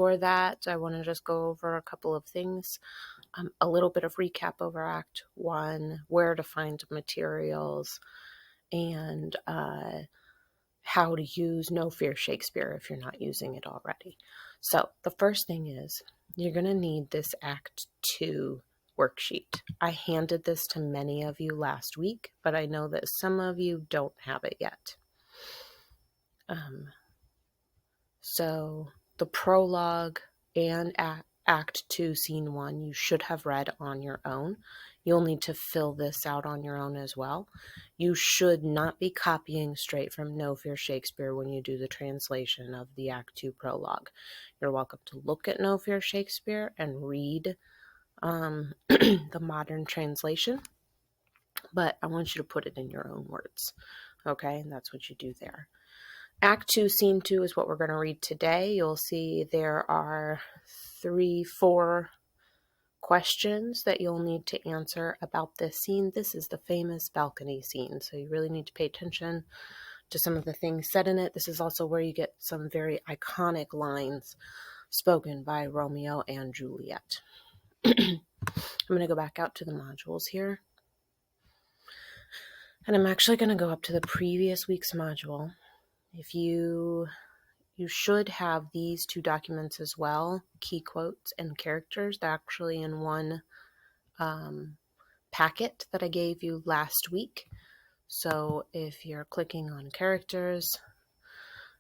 For that, I want to just go over a couple of things. A little bit of recap over Act 1, where to find materials, and how to use No Fear Shakespeare if you're not using it already. So the first thing is you're going to need this Act 2 worksheet. I handed this to many of you last week, but I know that some of you don't have it yet. So the prologue and Act 2, Scene 1, you should have read on your own. You'll need to fill this out on your own as well. You should not be copying straight from No Fear Shakespeare when you do the translation of the Act 2 prologue. You're welcome to look at No Fear Shakespeare and read the modern translation, but I want you to put it in your own words, okay? And that's what you do there. Act 2, Scene 2 is what we're going to read today. You'll see there are 4 questions that you'll need to answer about this scene. This is the famous balcony scene, so you really need to pay attention to some of the things said in it. This is also where you get some very iconic lines spoken by Romeo and Juliet. I'm going to go back out to the modules here. And I'm actually going to go up to the previous week's module. If you should have these 2 documents as well, key quotes and characters. They're actually in one packet that I gave you last week. So if you're clicking on characters,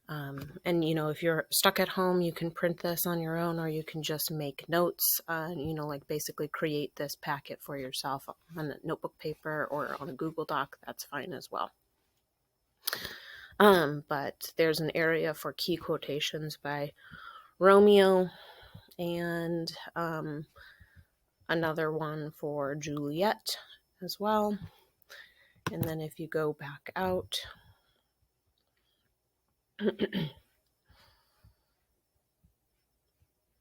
and if you're stuck at home, you can print this on your own, or you can just make notes, like basically create this packet for yourself on a notebook paper or on a Google Doc. That's fine as well. But there's an area for key quotations by Romeo and another one for Juliet as well. And then if you go back out,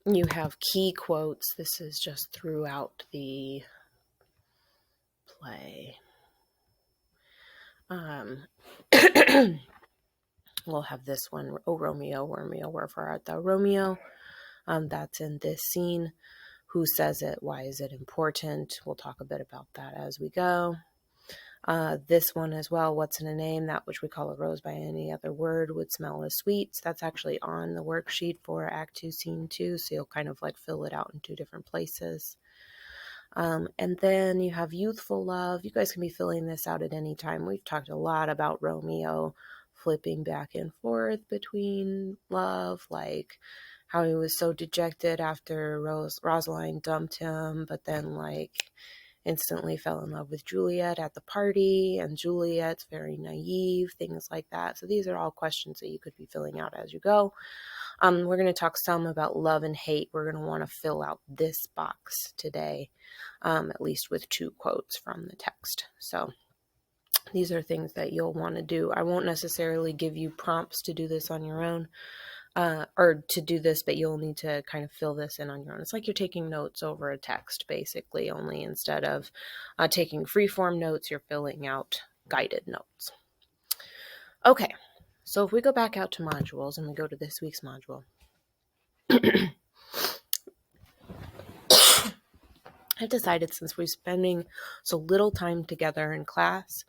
you have key quotes. This is just throughout the play. We'll have this one, oh Romeo, wherefore art thou Romeo? That's in this scene. Who says it? Why is it important? We'll talk a bit about that as we go. This one as well, what's in a name? That which we call a rose by any other word would smell as sweets. That's actually on the worksheet for Act 2, Scene 2, so you'll kind of like fill it out in 2 different places. And then you have youthful love. You guys can be filling this out at any time. We've talked a lot about Romeo flipping back and forth between love, like how he was so dejected after Rosaline dumped him, but then like instantly fell in love with Juliet at the party, and Juliet's very naive, things like that. So these are all questions that you could be filling out as you go. We're going to talk some about love and hate. We're going to want to fill out this box today, at least with 2 quotes from the text. So these are things that you'll want to do. I won't necessarily give you prompts to do this on your own, or to do this, but you'll need to kind of fill this in on your own. It's like you're taking notes over a text, basically, only instead of taking freeform notes, you're filling out guided notes. Okay, so if we go back out to modules and we go to this week's module, I've decided, since we're spending so little time together in class,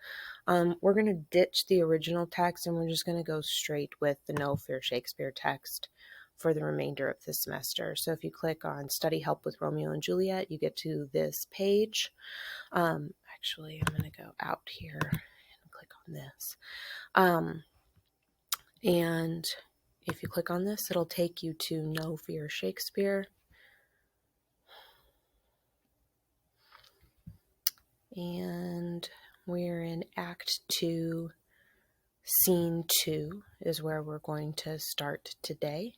we're going to ditch the original text and we're just going to go straight with the No Fear Shakespeare text for the remainder of the semester. So if you click on Study Help with Romeo and Juliet, you get to this page. Actually, I'm going to go out here and click on this. And if you click on this, it'll take you to No Fear Shakespeare. And we're in Act 2, Scene 2 is where we're going to start today.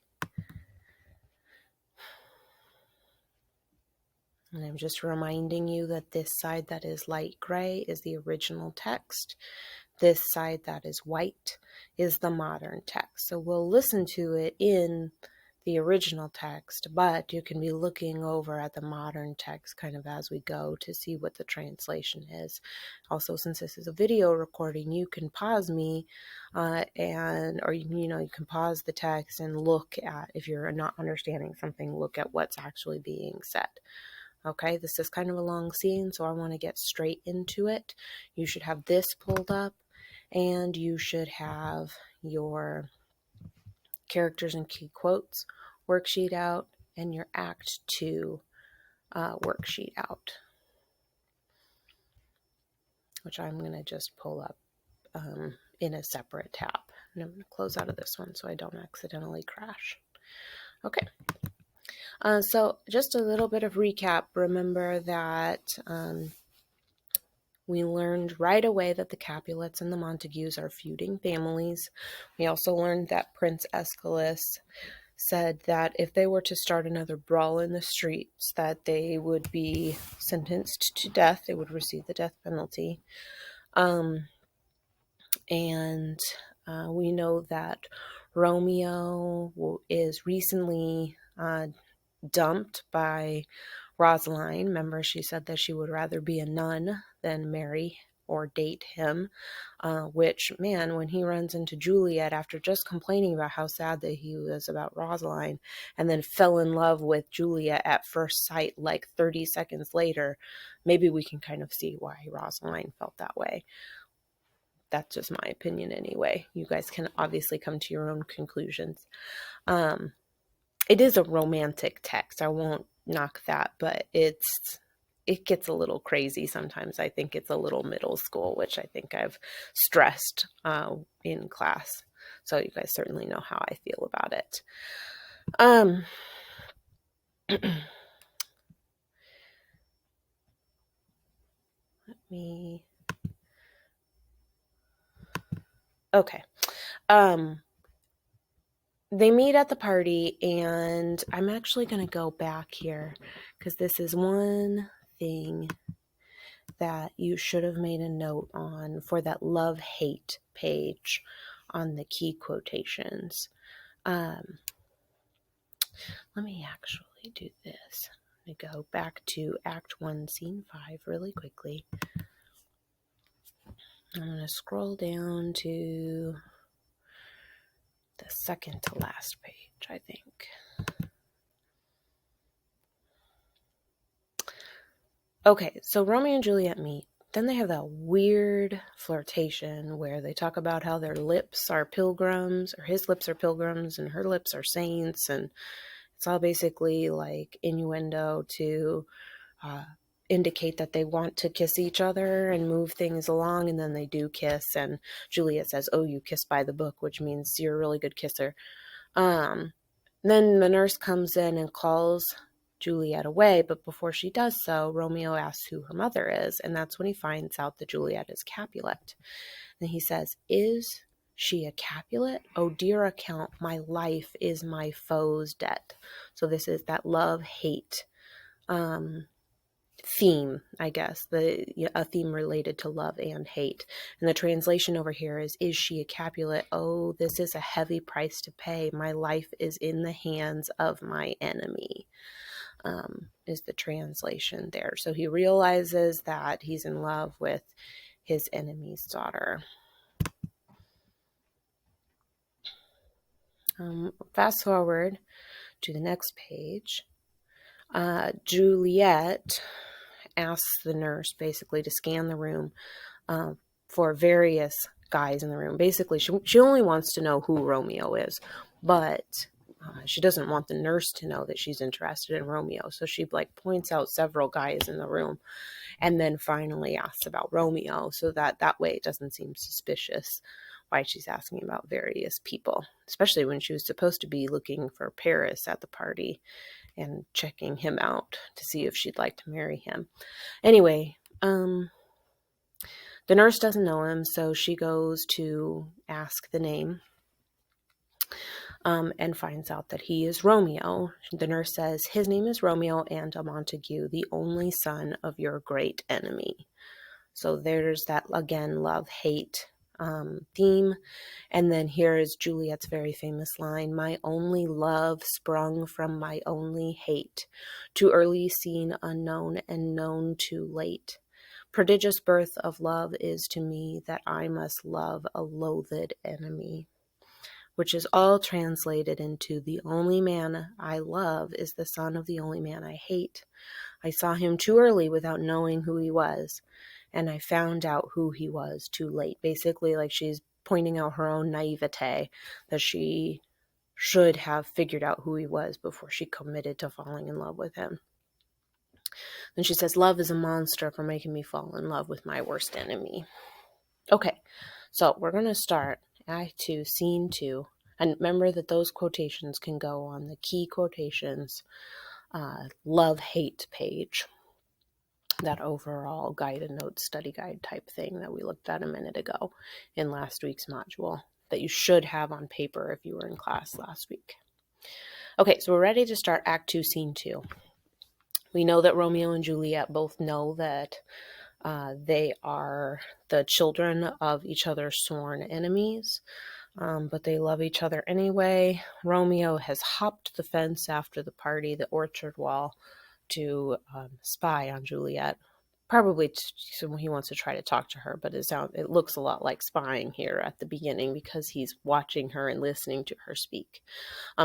And I'm just reminding you that this side that is light gray is the original text. This side that is white is the modern text. So we'll listen to it in the original text, but you can be looking over at the modern text kind of as we go to see what the translation is. Also, since this is a video recording, you can pause me or you can pause the text and look at, if you're not understanding something, look at what's actually being said. Okay, this is kind of a long scene, so I want to get straight into it. You should have this pulled up, and you should have your characters and key quotes worksheet out and your Act 2 worksheet out, which I'm going to just pull up in a separate tab. And I'm going to close out of this one so I don't accidentally crash. Okay. So just a little bit of recap. Remember that we learned right away that the Capulets and the Montagues are feuding families. We also learned that Prince Aeschylus said that if they were to start another brawl in the streets, that they would be sentenced to death. They would receive the death penalty. We know that Romeo is recently dumped by Rosaline. Remember, she said that she would rather be a nun than marry or date him, which, man, when he runs into Juliet after just complaining about how sad that he was about Rosaline and then fell in love with Juliet at first sight like 30 seconds later, maybe we can kind of see why Rosaline felt that way. That's just my opinion anyway. You guys can obviously come to your own conclusions. It is a romantic text. I won't knock that, but it gets a little crazy sometimes. I think it's a little middle school, which I think I've stressed in class. So you guys certainly know how I feel about it. Okay. They meet at the party, and I'm actually going to go back here because this is one thing that you should have made a note on for that love-hate page on the key quotations. Let me actually do this. I'm going to go back to Act 1, Scene 5 really quickly. I'm going to scroll down to the second to last page, I think. Okay, so Romeo and Juliet meet. Then they have that weird flirtation where they talk about how their lips are pilgrims, or his lips are pilgrims and her lips are saints, and it's all basically like innuendo to indicate that they want to kiss each other and move things along, and then they do kiss, and Juliet says, "Oh, you kiss by the book," which means you're a really good kisser. Then the nurse comes in and calls Juliet away, but before she does so, Romeo asks who her mother is, and that's when he finds out that Juliet is Capulet. And he says, "Is she a Capulet? Oh, dear account, my life is my foe's debt." So this is that love-hate theme, I guess, a theme related to love and hate. And the translation over here is she a Capulet? Oh, this is a heavy price to pay. My life is in the hands of my enemy, is the translation there. So he realizes that he's in love with his enemy's daughter. Fast forward to the next page. Juliet asks the nurse basically to scan the room for various guys in the room. Basically, she only wants to know who Romeo is, but she doesn't want the nurse to know that she's interested in Romeo. So she points out several guys in the room and then finally asks about Romeo, so that way it doesn't seem suspicious why she's asking about various people, especially when she was supposed to be looking for Paris at the party and checking him out to see if she'd like to marry him. Anyway, the nurse doesn't know him, so she goes to ask the name and finds out that he is Romeo. The nurse says, "His name is Romeo and a Montague, the only son of your great enemy." So there's that, again, love-hate theme. And then here is Juliet's very famous line, "My only love sprung from my only hate, too early seen, unknown, and known too late. Prodigious birth of love is to me that I must love a loathed enemy," which is all translated into, "The only man I love is the son of the only man I hate. I saw him too early without knowing who he was, and I found out who he was too late." Basically, like, she's pointing out her own naivete, that she should have figured out who he was before she committed to falling in love with him. Then she says, "Love is a monster for making me fall in love with my worst enemy." Okay, so we're going to start Act 2, Scene 2. And remember that those quotations can go on the key quotations love-hate page, that overall guided notes study guide type thing that we looked at a minute ago in last week's module, that you should have on paper if you were in class last week. Okay, so we're ready to start Act 2, Scene 2. We know that Romeo and Juliet both know that they are the children of each other's sworn enemies, but they love each other anyway. Romeo has hopped the fence after the party, the orchard wall, to spy on Juliet. Probably he wants to try to talk to her, but it looks a lot like spying here at the beginning because he's watching her and listening to her speak.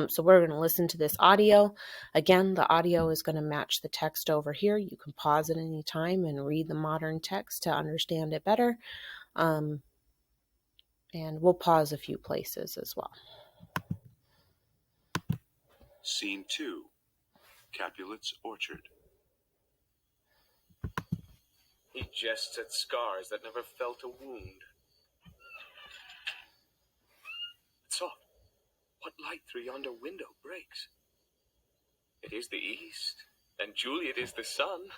So we're going to listen to this audio. Again, the audio is going to match the text over here. You can pause at any time and read the modern text to understand it better. And we'll pause a few places as well. Scene 2, Capulet's Orchard. He jests at scars that never felt a wound. Soft, what light through yonder window breaks? It is the east, and Juliet is the sun.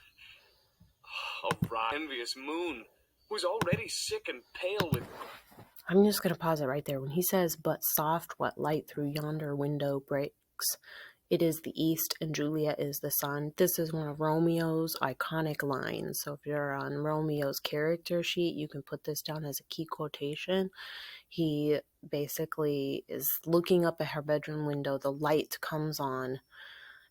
Oh, envious moon, who's already sick and pale with... I'm just going to pause it right there. When he says, "But soft, what light through yonder window breaks? It is the east, and Juliet is the sun." This is one of Romeo's iconic lines. So if you're on Romeo's character sheet, you can put this down as a key quotation. He basically is looking up at her bedroom window. The light comes on,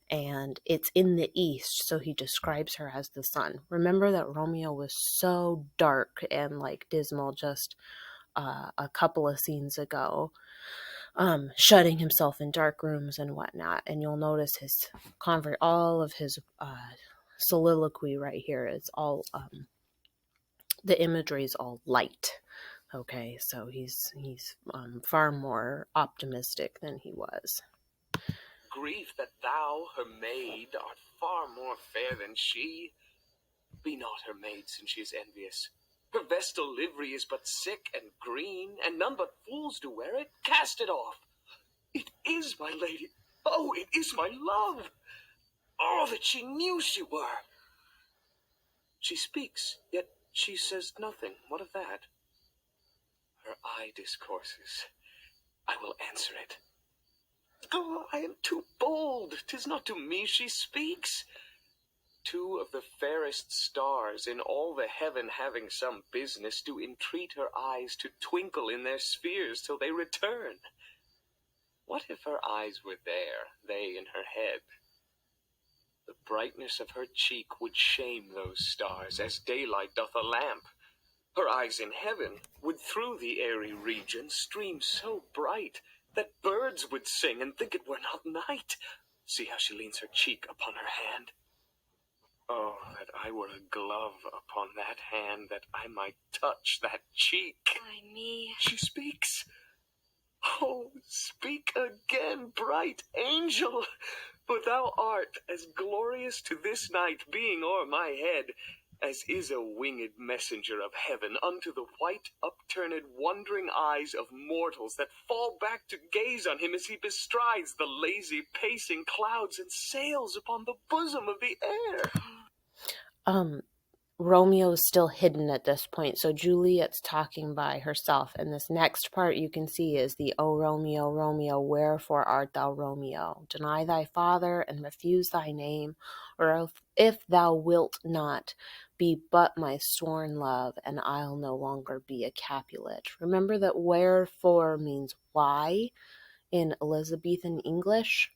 and it's in the east, so he describes her as the sun. Remember that Romeo was so dark and like dismal just a couple of scenes ago, shutting himself in dark rooms and whatnot. And you'll notice his all of his soliloquy right here is all the imagery is all light. Okay, so he's far more optimistic than he was. Grief that thou, her maid, art far more fair than she. Be not her maid, since she is envious. Her vestal livery is but sick and green, and none but fools do wear it. Cast it off. It is my lady. Oh, it is my love. Oh, that she knew she were. She speaks, yet she says nothing. What of that? Her eye discourses. I will answer it. Oh, I am too bold. 'Tis not to me she speaks. Two of the fairest stars in all the heaven, having some business, do entreat her eyes to twinkle in their spheres till they return. What if her eyes were there, they in her head? The brightness of her cheek would shame those stars, as daylight doth a lamp. Her eyes in heaven would through the airy region stream so bright that birds would sing and think it were not night. See how she leans her cheek upon her hand. Oh, that I were a glove upon that hand, that I might touch that cheek. Why me? She speaks. Oh, speak again, bright angel, for thou art as glorious to this night, being o'er my head, as is a winged messenger of heaven unto the white upturned wondering eyes of mortals that fall back to gaze on him as he bestrides the lazy pacing clouds and sails upon the bosom of the air. Romeo is still hidden at this point. So Juliet's talking by herself. And this next part you can see is the, O Romeo, Romeo, wherefore art thou Romeo? Deny thy father and refuse thy name, or if thou wilt not, be but my sworn love, and I'll no longer be a Capulet. Remember that wherefore means why in Elizabethan English.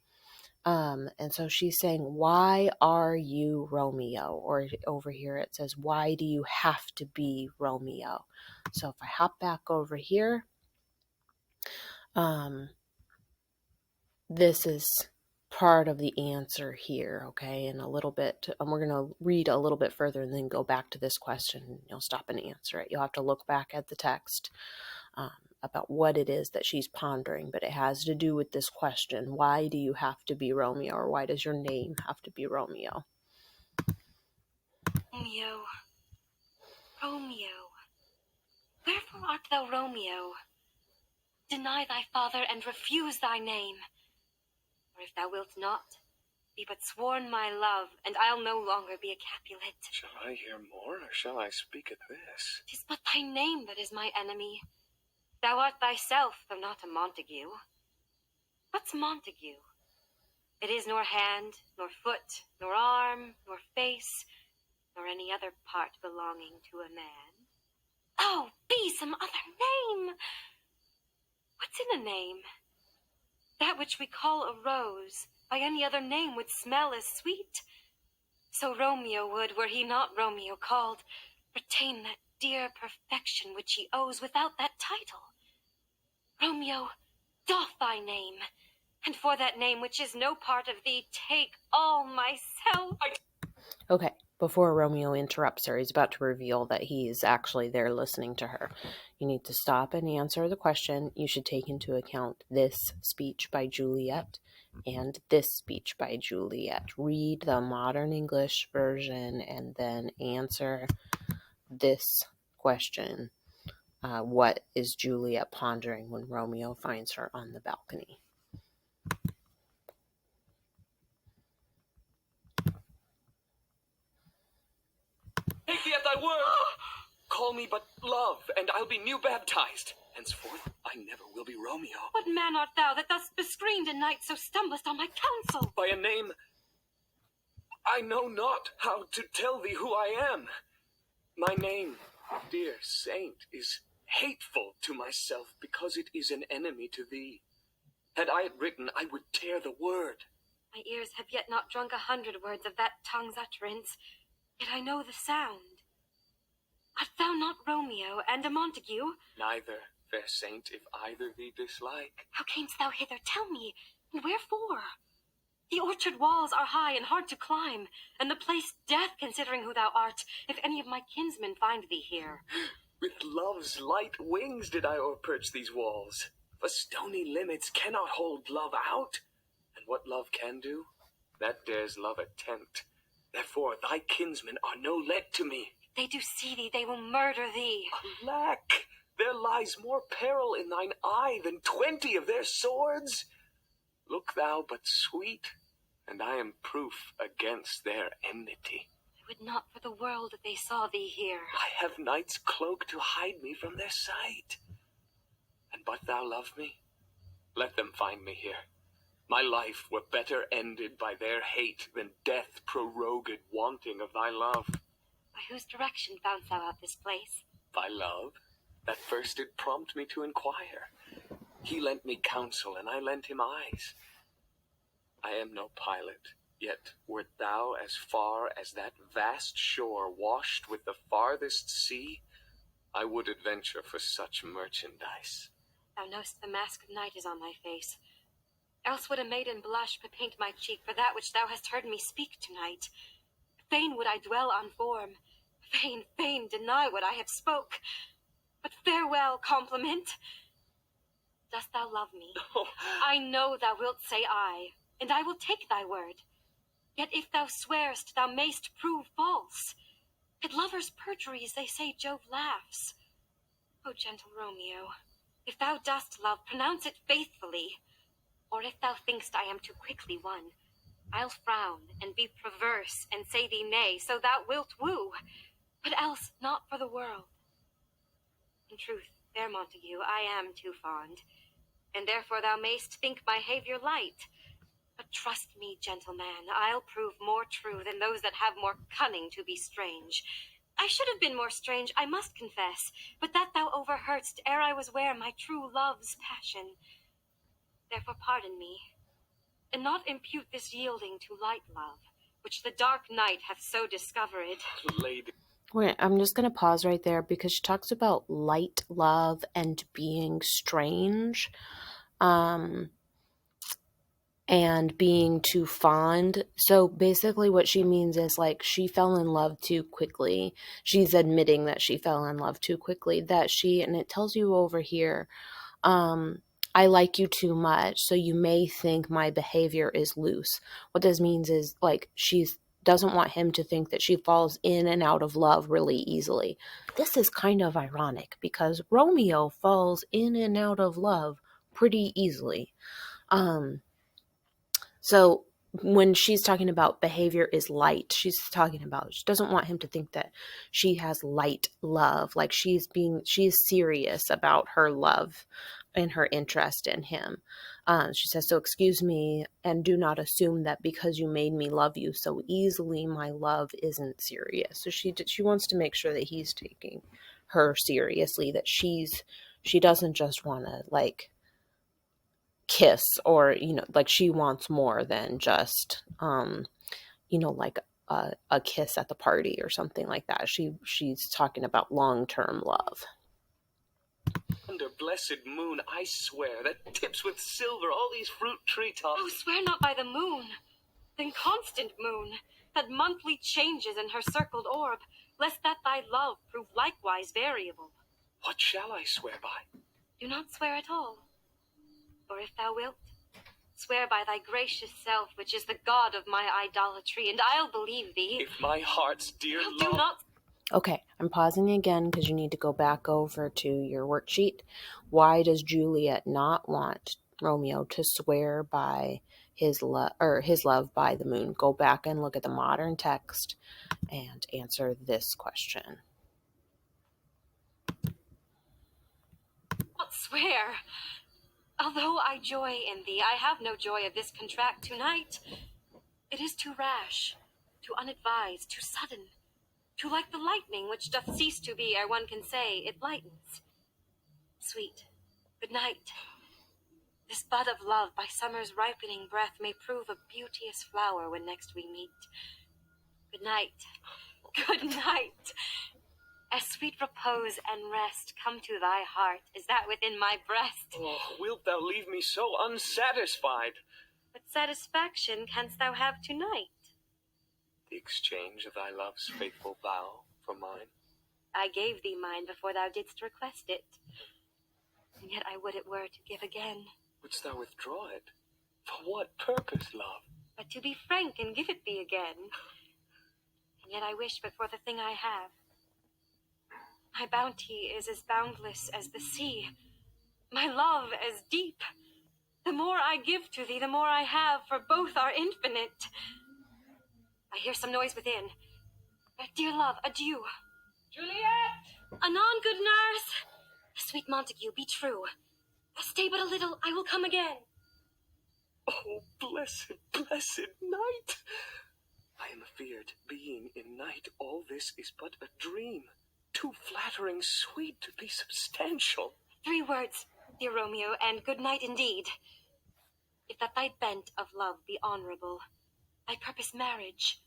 And so she's saying, why are you Romeo? Or over here it says, why do you have to be Romeo? So if I hop back over here, this is part of the answer here, okay? And a little bit, we're going to read a little bit further and then go back to this question. You'll stop and answer it. You'll have to look back at the text about what it is that she's pondering, but it has to do with this question. Why do you have to be Romeo? Or why does your name have to be Romeo? Romeo, Romeo, wherefore art thou Romeo? Deny thy father and refuse thy name. Or if thou wilt not, be but sworn my love, and I'll no longer be a Capulet. Shall I hear more, or shall I speak at this? 'Tis but thy name that is my enemy. Thou art thyself, though not a Montague. What's Montague? It is nor hand, nor foot, nor arm, nor face, nor any other part belonging to a man. Oh, be some other name! What's in a name? That which we call a rose, by any other name would smell as sweet. So Romeo would, were he not Romeo called, retain that dear perfection which he owes without that title. Romeo, doff thy name, and for that name which is no part of thee, take all myself. Okay, before Romeo interrupts her, he's about to reveal that he's actually there listening to her. You need to stop and answer the question. You should take into account this speech by Juliet and this speech by Juliet. Read the modern English version and then answer this question. What is Juliet pondering when Romeo finds her on the balcony? Take me at thy word! Call me but love, and I'll be new baptized. Henceforth, I never will be Romeo. What man art thou that thus bescreened in night so stumblest on my counsel? By a name I know not how to tell thee who I am. My name, dear saint, is hateful to myself because it is an enemy to thee. Had I it written, I would tear the word. My ears have yet not drunk 100 words of that tongue's utterance, yet I know the sound. Art thou not Romeo and a Montague? Neither, fair saint, if either thee dislike. How camest thou hither? Tell me, and wherefore? The orchard walls are high and hard to climb, and the place death, considering who thou art, if any of my kinsmen find thee here. With love's light wings did I o'erperch these walls. For stony limits cannot hold love out. And what love can do, that dares love attempt. Therefore thy kinsmen are no let to me. If they do see thee, they will murder thee. Alack, there lies more peril in thine eye than 20 of their swords. Look thou but sweet, and I am proof against their enmity. I would not for the world that they saw thee here. I have night's cloak to hide me from their sight. And but thou love me, let them find me here. My life were better ended by their hate than death prorogued wanting of thy love. By whose direction foundst thou out this place? Thy love, that first did prompt me to inquire. He lent me counsel, and I lent him eyes. I am no pilot, yet wert thou as far as that vast shore washed with the farthest sea, I would adventure for such merchandise. Thou know'st the mask of night is on thy face. Else would a maiden blush bepaint my cheek for that which thou hast heard me speak tonight. Fain would I dwell on form, fain deny what I have spoke. But farewell, compliment. Dost thou love me? Oh. I know thou wilt say aye, and I will take thy word. Yet if thou swearest, thou mayst prove false. At lovers' perjuries they say Jove laughs. O gentle Romeo, if thou dost love, pronounce it faithfully. Or if thou think'st I am too quickly won, I'll frown and be perverse and say thee nay, so thou wilt woo. but else not for the world. In truth, fair Montague, I am too fond, and therefore thou mayst think my behaviour light. But trust me, gentleman, I'll prove more true than those that have more cunning to be strange. I should have been more strange, I must confess, but that thou overheardst ere I was ware my true love's passion. Therefore pardon me, and not impute this yielding to light love, which the dark night hath so discovered. Lady. Wait, I'm just going to pause right there because she talks about light love and being strange. And being too fond. So basically what she means is like she fell in love too quickly. She's admitting that she fell in love too quickly, and it tells you over here, I like you too much, so you may think my behavior is loose. What this means is like she's doesn't want him to think that she falls in and out of love really easily. This is kind of ironic because Romeo falls in and out of love pretty easily. So when she's talking about behavior is light, she's talking about, she doesn't want him to think that she has light love, like she's serious about her love and her interest in him. She says, so excuse me, and do not assume that because you made me love you so easily, my love isn't serious. So she wants to make sure that he's taking her seriously, that she doesn't just want to like kiss, or like she wants more than just like a kiss at the party or something like that. She's talking about long-term love. Under blessed moon, I swear, that tips with silver all these fruit treetops. Oh, swear not by the moon, the constant moon, that monthly changes in her circled orb, lest that thy love prove likewise variable. What shall I swear by? Do not swear at all. Or if thou wilt, swear by thy gracious self, which is the god of my idolatry, and I'll believe thee. If my heart's dear Well, love... do not... Okay, I'm pausing again because you need to go back over to your worksheet. Why does Juliet not want Romeo to swear by his love by the moon? Go back and look at the modern text and answer this question. Not swear. Although I joy in thee, I have no joy of this contract tonight. It is too rash, too unadvised, too sudden, too like the lightning which doth cease to be ere one can say it lightens. Sweet, good night. This bud of love by summer's ripening breath may prove a beauteous flower when next we meet. Good night, good night. As sweet repose and rest come to thy heart as that within my breast. Oh, wilt thou leave me so unsatisfied? What satisfaction canst thou have tonight? The exchange of thy love's faithful vow for mine. I gave thee mine before thou didst request it, and yet I would it were to give again. Wouldst thou withdraw it? For what purpose, love? But to be frank and give it thee again. And yet I wish but for the thing I have. My bounty is as boundless as the sea, my love as deep. The more I give to thee, the more I have, for both are infinite. I hear some noise within. Dear love, adieu. Juliet! Anon, good nurse. Sweet Montague, be true. Stay but a little, I will come again. Oh, blessed, blessed night! I am afeard, being in night, all this is but a dream. Too flattering sweet to be substantial. 3 words, dear Romeo, and good night indeed. If that thy bent of love be honourable, thy purpose marriage,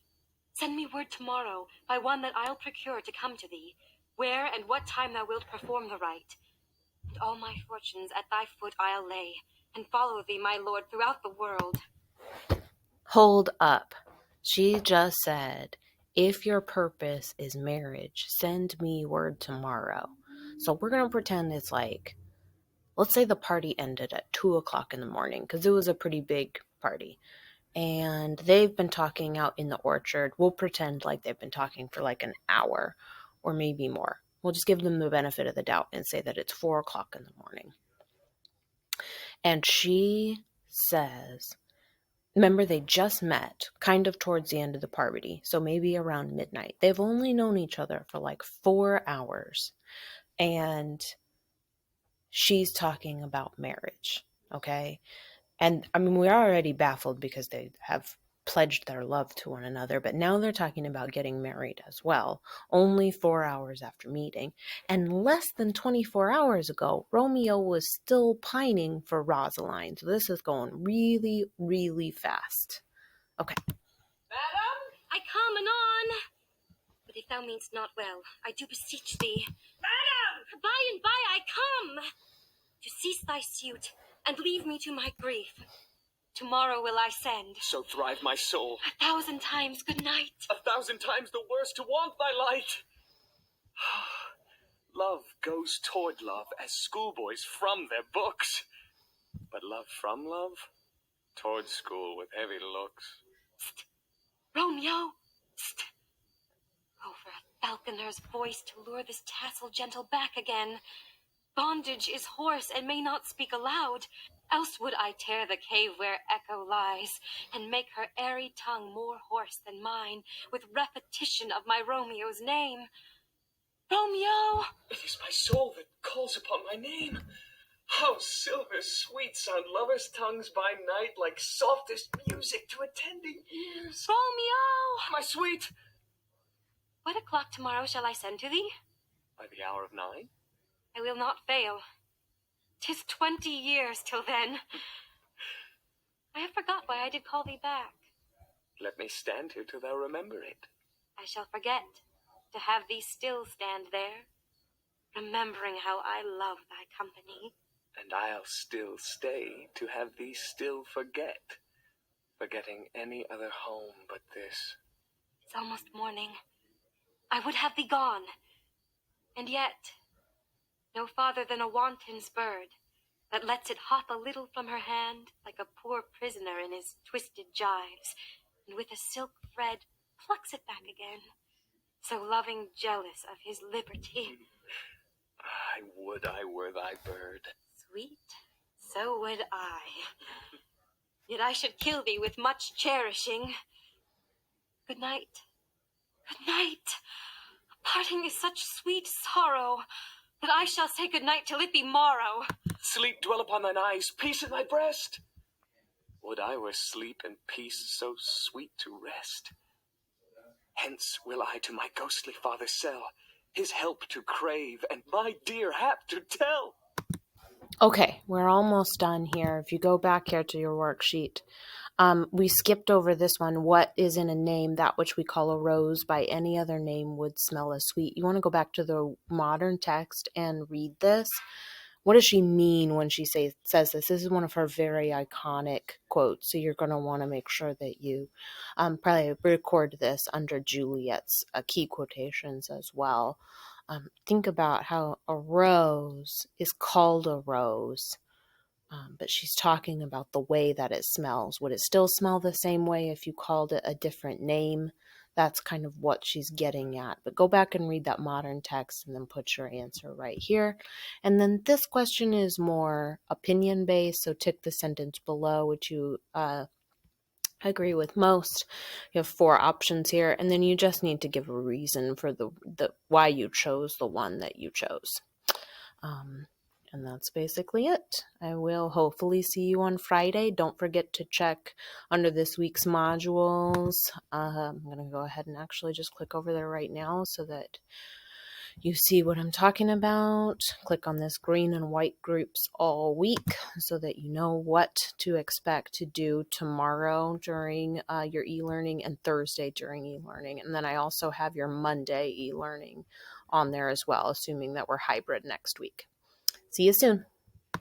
send me word tomorrow by one that I'll procure to come to thee, where and what time thou wilt perform the rite. And all my fortunes at thy foot I'll lay, and follow thee, my lord, throughout the world. Hold up. She just said, if your purpose is marriage, send me word tomorrow. So we're going to pretend it's like, let's say the party ended at 2 o'clock in the morning, because it was a pretty big party. And they've been talking out in the orchard. We'll pretend like they've been talking for like an hour or maybe more. We'll just give them the benefit of the doubt and say that it's 4 o'clock in the morning. And she says, remember, they just met kind of towards the end of the party, so maybe around midnight. They've only known each other for like 4 hours, and she's talking about marriage, okay? And I mean, we're already baffled because they have pledged their love to one another, but now they're talking about getting married as well, only 4 hours after meeting. And less than 24 hours ago, Romeo was still pining for Rosaline. So this is going really, really fast. Okay. Madam? I come anon. But if thou meanst not well, I do beseech thee. Madam! By and by I come, to cease thy suit, and leave me to my grief. Tomorrow will I send. So thrive my soul. 1,000 times good night. 1,000 times the worse to want thy light. Love goes toward love as schoolboys from their books. But love from love, toward school with heavy looks. Romeo, st. Oh, for a falconer's voice to lure this tassel gentle back again. Bondage is hoarse and may not speak aloud, else would I tear the cave where echo lies, and make her airy tongue more hoarse than mine, with repetition of my Romeo's name. Romeo! It is my soul that calls upon my name. How silver sweet sound lovers' tongues by night, like softest music to attending ears. Romeo! My sweet! What o'clock tomorrow shall I send to thee? By the hour of 9. I will not fail. 'Tis 20 years till then. I have forgot why I did call thee back. Let me stand here till thou remember it. I shall forget to have thee still stand there, remembering how I love thy company. And I'll still stay to have thee still forget, forgetting any other home but this. It's almost morning. I would have thee gone, and yet no farther than a wanton's bird that lets it hop a little from her hand, like a poor prisoner in his twisted gyves, and with a silk thread plucks it back again, so loving jealous of his liberty. I would I were thy bird. Sweet, so would I. Yet I should kill thee with much cherishing. Good night. Good night. Parting is such sweet sorrow that I shall say good night till it be morrow. Sleep dwell upon thine eyes, peace in thy breast. Would I were sleep and peace so sweet to rest. Hence will I to my ghostly father sell, his help to crave, and my dear hap to tell. Okay, we're almost done here. If you go back here to your worksheet, we skipped over this one. What is in a name that which we call a rose by any other name would smell as sweet? You want to go back to the modern text and read this. What does she mean when she says this? This is one of her very iconic quotes, so you're going to want to make sure that you probably record this under Juliet's key quotations as well. Think about how a rose is called a rose, but she's talking about the way that it smells. Would it still smell the same way if you called it a different name? That's kind of what she's getting at. But go back and read that modern text and then put your answer right here. And then this question is more opinion-based, so tick the sentence below, which you agree with most. You have 4 options here, and then you just need to give a reason for the why you chose the one that you chose. And that's basically it. I will hopefully see you on Friday. Don't forget to check under this week's modules. I'm going to go ahead and actually just click over there right now so that you see what I'm talking about. Click on this green and white groups all week so that you know what to expect to do tomorrow during your e-learning and Thursday during e-learning. And then I also have your Monday e-learning on there as well, assuming that we're hybrid next week. See you soon.